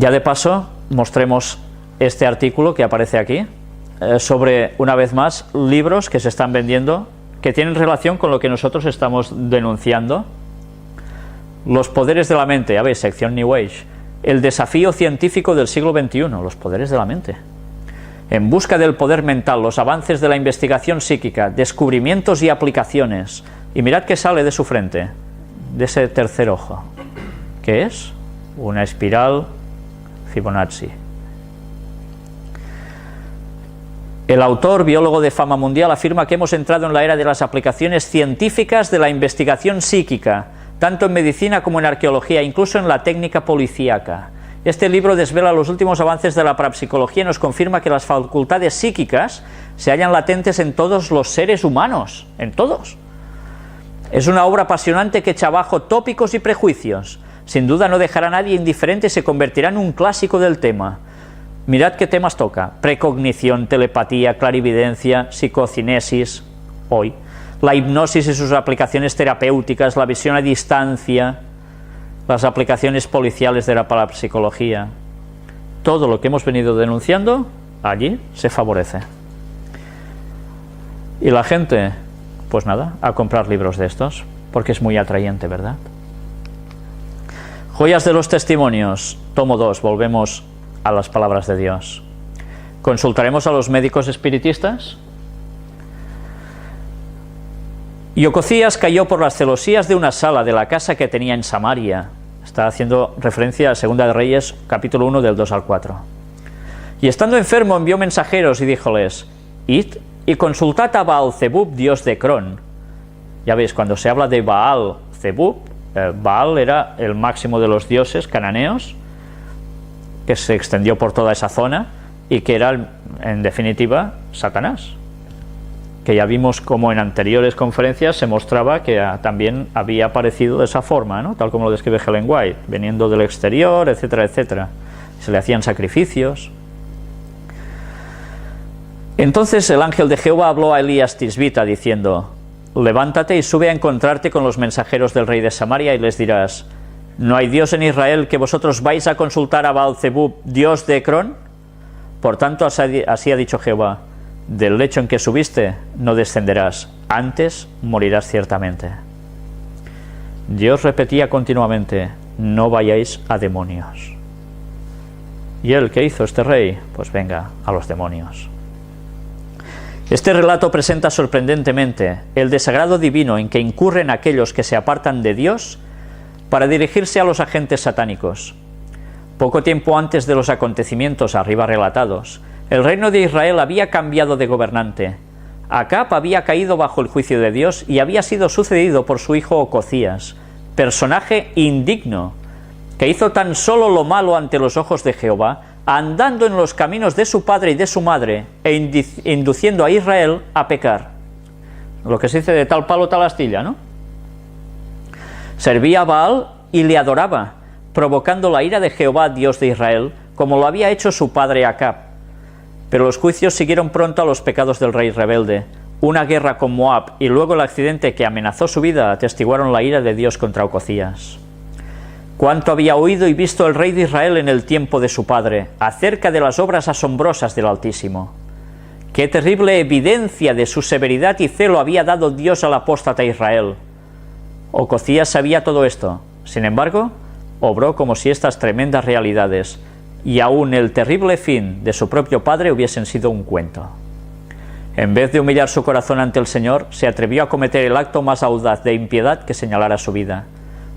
Ya de paso, mostremos este artículo que aparece aquí, sobre, una vez más, libros que se están vendiendo, que tienen relación con lo que nosotros estamos denunciando. Los poderes de la mente, ya veis, sección New Age. El desafío científico del siglo XXI, los poderes de la mente. En busca del poder mental, los avances de la investigación psíquica, descubrimientos y aplicaciones. Y mirad qué sale de su frente, de ese tercer ojo. ¿Qué es? Una espiral Fibonacci. El autor, biólogo de fama mundial, afirma que hemos entrado en la era de las aplicaciones científicas de la investigación psíquica, tanto en medicina como en arqueología, incluso en la técnica policíaca. Este libro desvela los últimos avances de la parapsicología y nos confirma que las facultades psíquicas se hallan latentes en todos los seres humanos, en todos. Es una obra apasionante que echa abajo tópicos y prejuicios. Sin duda no dejará a nadie indiferente y se convertirá en un clásico del tema. Mirad qué temas toca: precognición, telepatía, clarividencia, psicocinesis, hoy, la hipnosis y sus aplicaciones terapéuticas, la visión a distancia, las aplicaciones policiales de la parapsicología. Todo lo que hemos venido denunciando, allí se favorece. Y la gente, pues nada, a comprar libros de estos, porque es muy atrayente, ¿verdad? Joyas de los testimonios, tomo 2, volvemos a las palabras de Dios. Consultaremos a los médicos espiritistas. Y Ococías cayó por las celosías de una sala de la casa que tenía en Samaria. Está haciendo referencia a Segunda de Reyes, capítulo 1, del 2 al 4. Y estando enfermo envió mensajeros y díjoles: id y consultad a Baal-zebub, dios de Cron. Ya veis, cuando se habla de Baal-zebub, Baal era el máximo de los dioses cananeos, que se extendió por toda esa zona y que era, en definitiva, Satanás, que ya vimos como en anteriores conferencias se mostraba que también había aparecido de esa forma, ¿no? Tal como lo describe Ellen White, viniendo del exterior, etcétera, etcétera. Se le hacían sacrificios. Entonces el ángel de Jehová habló a Elías Tisbita diciendo: levántate y sube a encontrarte con los mensajeros del rey de Samaria y les dirás: ¿no hay Dios en Israel que vosotros vais a consultar a Baal-zebub, dios de Ecrón? Por tanto, así ha dicho Jehová: del lecho en que subiste no descenderás, antes morirás ciertamente. Dios repetía continuamente: no vayáis a demonios. ¿Y él qué hizo, este rey? Pues venga, a los demonios. Este relato presenta sorprendentemente el desagrado divino en que incurren aquellos que se apartan de Dios para dirigirse a los agentes satánicos. Poco tiempo antes de los acontecimientos arriba relatados, el reino de Israel había cambiado de gobernante. Acab había caído bajo el juicio de Dios y había sido sucedido por su hijo Ococías, personaje indigno, que hizo tan solo lo malo ante los ojos de Jehová, andando en los caminos de su padre y de su madre, e induciendo a Israel a pecar. Lo que se dice de tal palo tal astilla, ¿no? Servía a Baal y le adoraba, provocando la ira de Jehová, Dios de Israel, como lo había hecho su padre Acab. Pero los juicios siguieron pronto a los pecados del rey rebelde. Una guerra con Moab y luego el accidente que amenazó su vida atestiguaron la ira de Dios contra Ococías. Cuánto había oído y visto el rey de Israel en el tiempo de su padre, acerca de las obras asombrosas del Altísimo. Qué terrible evidencia de su severidad y celo había dado Dios al apóstata Israel. Ococías sabía todo esto, sin embargo, obró como si estas tremendas realidades y aún el terrible fin de su propio padre hubiesen sido un cuento. En vez de humillar su corazón ante el Señor, se atrevió a cometer el acto más audaz de impiedad que señalara su vida.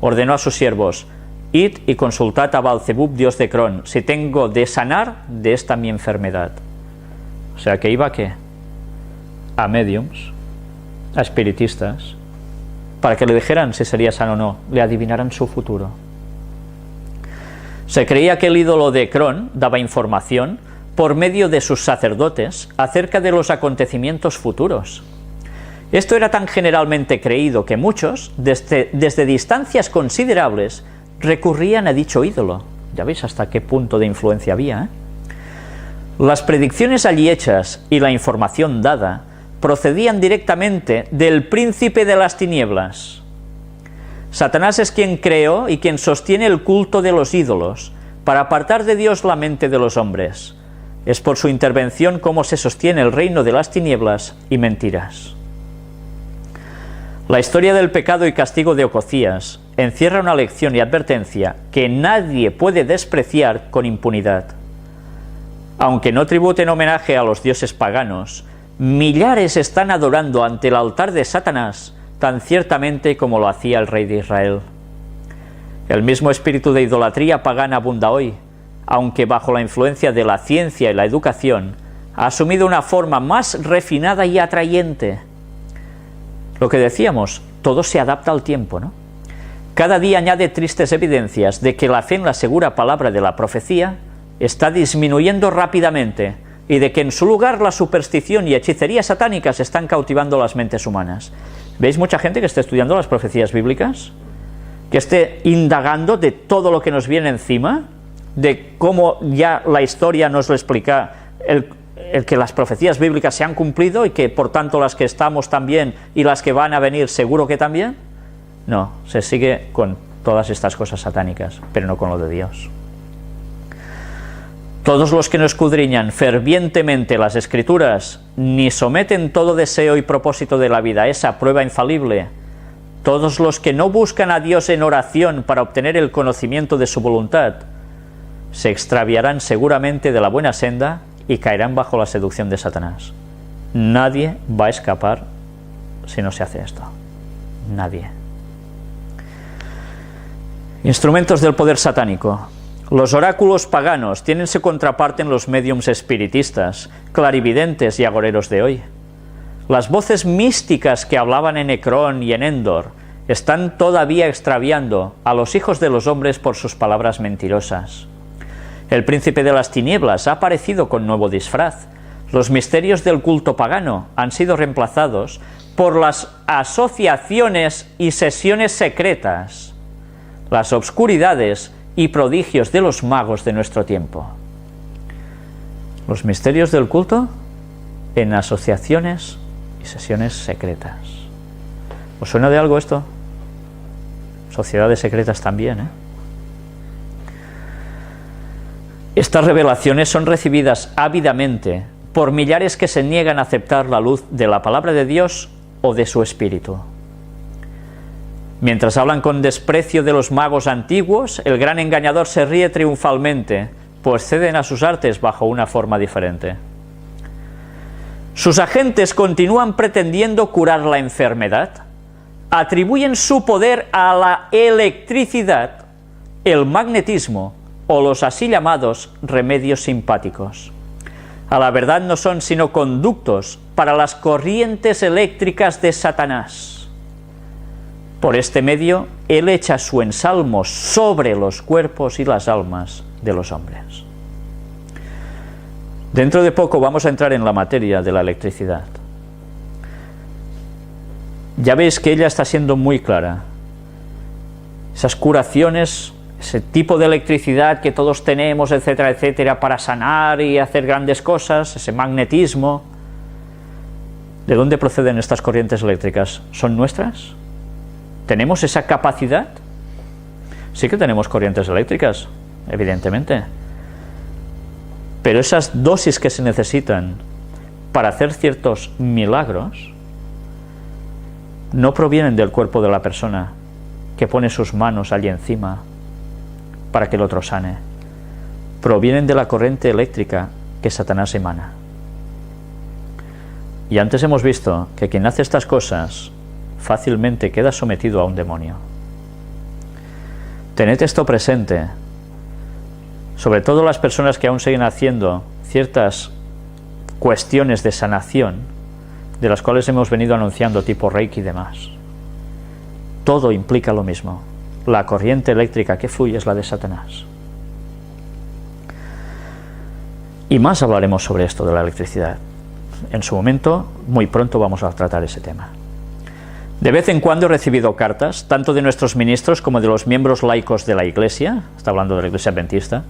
Ordenó a sus siervos: id y consultad a Baal-zebub, dios de Cron, si tengo de sanar de esta mi enfermedad. O sea, que iba ¿a qué? A médiums, a espiritistas, para que le dijeran si sería sano o no, le adivinaran su futuro. Se creía que el ídolo de Cron daba información por medio de sus sacerdotes acerca de los acontecimientos futuros. Esto era tan generalmente creído que muchos, desde distancias considerables, recurrían a dicho ídolo. Ya veis hasta qué punto de influencia había, ¿eh? Las predicciones allí hechas y la información dada procedían directamente del príncipe de las tinieblas. Satanás es quien creó y quien sostiene el culto de los ídolos, para apartar de Dios la mente de los hombres. Es por su intervención como se sostiene el reino de las tinieblas y mentiras. La historia del pecado y castigo de Ococías encierra una lección y advertencia que nadie puede despreciar con impunidad. Aunque no tributen homenaje a los dioses paganos, millares están adorando ante el altar de Satanás tan ciertamente como lo hacía el rey de Israel. El mismo espíritu de idolatría pagana abunda hoy, aunque bajo la influencia de la ciencia y la educación, ha asumido una forma más refinada y atrayente. Lo que decíamos, todo se adapta al tiempo, ¿no? Cada día añade tristes evidencias de que la fe en la segura palabra de la profecía está disminuyendo rápidamente y de que en su lugar la superstición y hechicería satánicas están cautivando las mentes humanas. ¿Veis mucha gente que está estudiando las profecías bíblicas? Que esté indagando de todo lo que nos viene encima, de cómo ya la historia nos lo explica, el que las profecías bíblicas se han cumplido y que por tanto las que estamos también y las que van a venir seguro que también. No, se sigue con todas estas cosas satánicas, pero no con lo de Dios. Todos los que no escudriñan fervientemente las Escrituras, ni someten todo deseo y propósito de la vida a esa prueba infalible, todos los que no buscan a Dios en oración para obtener el conocimiento de su voluntad, se extraviarán seguramente de la buena senda y caerán bajo la seducción de Satanás. Nadie va a escapar si no se hace esto. Nadie. Instrumentos del poder satánico. Los oráculos paganos tienen su contraparte en los médiums espiritistas, clarividentes y agoreros de hoy. Las voces místicas que hablaban en Ecrón y en Endor están todavía extraviando a los hijos de los hombres por sus palabras mentirosas. El príncipe de las tinieblas ha aparecido con nuevo disfraz. Los misterios del culto pagano han sido reemplazados por las asociaciones y sesiones secretas, las obscuridades y prodigios de los magos de nuestro tiempo. Los misterios del culto en asociaciones y sesiones secretas. ¿Os suena de algo esto? Sociedades secretas también, ¿eh? Estas revelaciones son recibidas ávidamente por millares que se niegan a aceptar la luz de la palabra de Dios o de su espíritu. Mientras hablan con desprecio de los magos antiguos, el gran engañador se ríe triunfalmente, pues ceden a sus artes bajo una forma diferente. Sus agentes continúan pretendiendo curar la enfermedad, atribuyen su poder a la electricidad, el magnetismo o los así llamados remedios simpáticos. A la verdad no son sino conductos para las corrientes eléctricas de Satanás. Por este medio, él echa su ensalmo sobre los cuerpos y las almas de los hombres. Dentro de poco vamos a entrar en la materia de la electricidad. Ya veis que ella está siendo muy clara. Esas curaciones, ese tipo de electricidad que todos tenemos, etcétera, etcétera, para sanar y hacer grandes cosas, ese magnetismo. ¿De dónde proceden estas corrientes eléctricas? ¿Son nuestras? ¿Tenemos esa capacidad? Sí que tenemos corrientes eléctricas, evidentemente. Pero esas dosis que se necesitan para hacer ciertos milagros no provienen del cuerpo de la persona que pone sus manos allí encima para que el otro sane. Provienen de la corriente eléctrica que Satanás emana. Y antes hemos visto que quien hace estas cosas fácilmente queda sometido a un demonio. Tened esto presente, sobre todo las personas que aún siguen haciendo ciertas cuestiones de sanación, de las cuales hemos venido anunciando, tipo Reiki y demás. Todo implica lo mismo. La corriente eléctrica que fluye es la de Satanás. Y más hablaremos sobre esto de la electricidad. En su momento, muy pronto vamos a tratar ese tema. De vez en cuando he recibido cartas, tanto de nuestros ministros como de los miembros laicos de la Iglesia, está hablando de la Iglesia Adventista,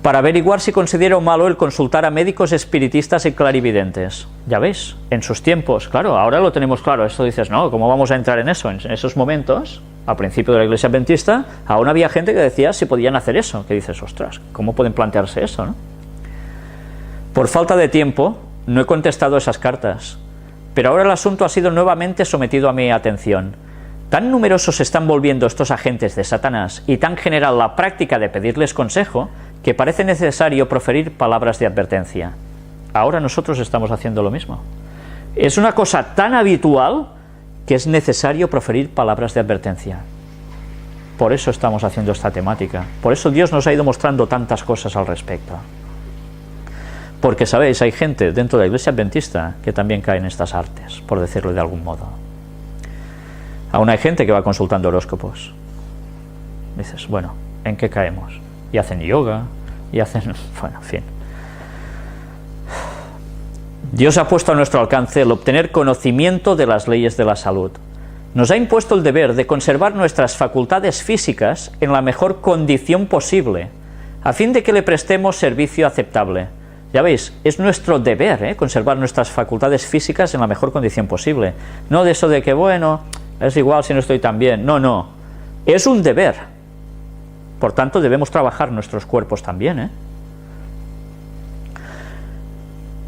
para averiguar si considero malo el consultar a médicos espiritistas y clarividentes. Ya veis, en sus tiempos, claro, ahora lo tenemos claro, esto dices, no, ¿cómo vamos a entrar en eso? En esos momentos al principio de la Iglesia Adventista, aún había gente que decía si podían hacer eso, que dices, ostras, ¿cómo pueden plantearse eso, no? Por falta de tiempo, no he contestado esas cartas, pero ahora el asunto ha sido nuevamente sometido a mi atención. Tan numerosos se están volviendo estos agentes de Satanás y tan general la práctica de pedirles consejo, que parece necesario proferir palabras de advertencia. Ahora nosotros estamos haciendo lo mismo. Es una cosa tan habitual que es necesario proferir palabras de advertencia. Por eso estamos haciendo esta temática. Por eso Dios nos ha ido mostrando tantas cosas al respecto. Porque, sabéis, hay gente dentro de la Iglesia Adventista que también cae en estas artes, por decirlo de algún modo. Aún hay gente que va consultando horóscopos. Dices, bueno, ¿en qué caemos? Y hacen yoga, y hacen... bueno, en fin. Dios ha puesto a nuestro alcance el obtener conocimiento de las leyes de la salud. Nos ha impuesto el deber de conservar nuestras facultades físicas en la mejor condición posible, a fin de que le prestemos servicio aceptable. Ya veis, es nuestro deber, conservar nuestras facultades físicas en la mejor condición posible. No de eso de que, bueno, es igual si no estoy tan bien. No, no. Es un deber. Por tanto, debemos trabajar nuestros cuerpos también,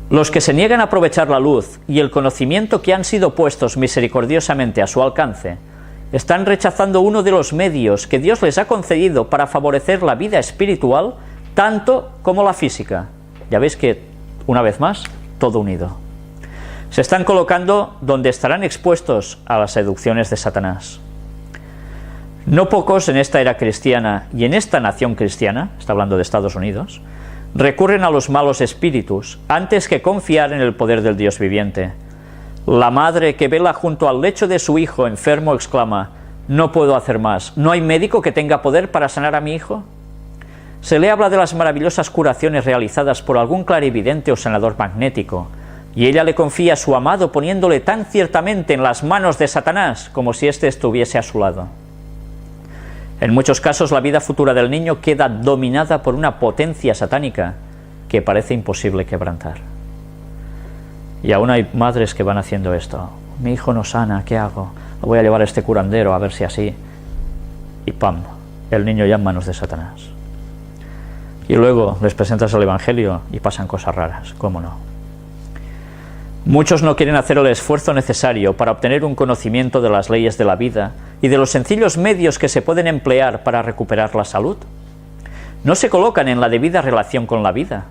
Los que se niegan a aprovechar la luz y el conocimiento que han sido puestos misericordiosamente a su alcance, están rechazando uno de los medios que Dios les ha concedido para favorecer la vida espiritual, tanto como la física. Ya veis que, una vez más, todo unido. Se están colocando donde estarán expuestos a las seducciones de Satanás. No pocos en esta era cristiana y en esta nación cristiana, está hablando de Estados Unidos, recurren a los malos espíritus antes que confiar en el poder del Dios viviente. La madre que vela junto al lecho de su hijo enfermo exclama, no puedo hacer más, ¿no hay médico que tenga poder para sanar a mi hijo? Se le habla de las maravillosas curaciones realizadas por algún clarividente o sanador magnético, y ella le confía a su amado poniéndole tan ciertamente en las manos de Satanás como si éste estuviese a su lado. En muchos casos la vida futura del niño queda dominada por una potencia satánica que parece imposible quebrantar. Y aún hay madres que van haciendo esto. Mi hijo no sana, ¿qué hago? Lo voy a llevar a este curandero a ver si así. Y ¡pam! El niño ya en manos de Satanás. Y luego les presentas el Evangelio y pasan cosas raras, ¿cómo no? Muchos no quieren hacer el esfuerzo necesario para obtener un conocimiento de las leyes de la vida y de los sencillos medios que se pueden emplear para recuperar la salud. No se colocan en la debida relación con la vida.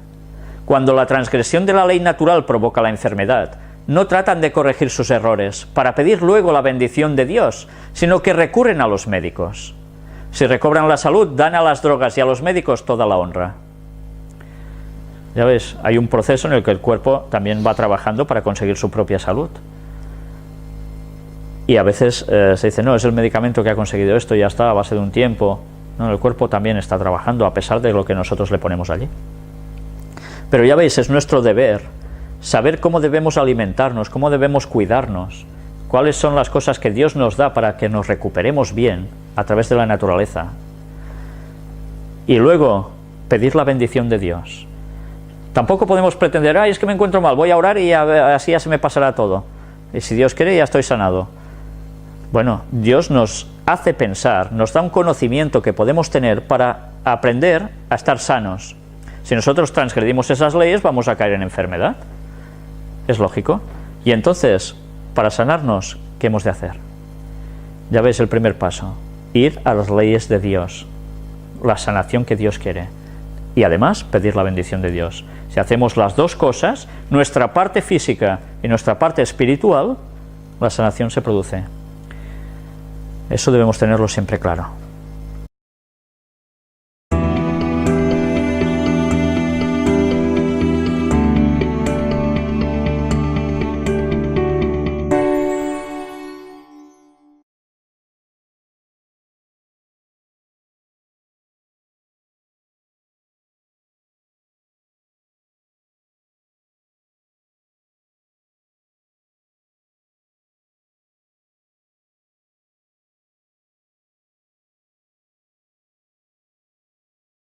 Cuando la transgresión de la ley natural provoca la enfermedad, no tratan de corregir sus errores para pedir luego la bendición de Dios, sino que recurren a los médicos. Si recobran la salud, dan a las drogas y a los médicos toda la honra. Ya ves, hay un proceso en el que el cuerpo también va trabajando para conseguir su propia salud. Y a veces se dice, no, es el medicamento que ha conseguido esto y ya está, a base de un tiempo. No, el cuerpo también está trabajando a pesar de lo que nosotros le ponemos allí. Pero ya veis, es nuestro deber saber cómo debemos alimentarnos, cómo debemos cuidarnos, cuáles son las cosas que Dios nos da para que nos recuperemos bien a través de la naturaleza. Y luego, pedir la bendición de Dios. Tampoco podemos pretender, es que me encuentro mal, voy a orar y así ya se me pasará todo. Y si Dios quiere, ya estoy sanado. Bueno, Dios nos hace pensar, nos da un conocimiento que podemos tener para aprender a estar sanos. Si nosotros transgredimos esas leyes, vamos a caer en enfermedad. Es lógico. Y entonces, para sanarnos, ¿qué hemos de hacer? Ya veis el primer paso. Ir a las leyes de Dios. La sanación que Dios quiere. Y además, pedir la bendición de Dios. Si hacemos las dos cosas, nuestra parte física y nuestra parte espiritual, la sanación se produce. Eso debemos tenerlo siempre claro.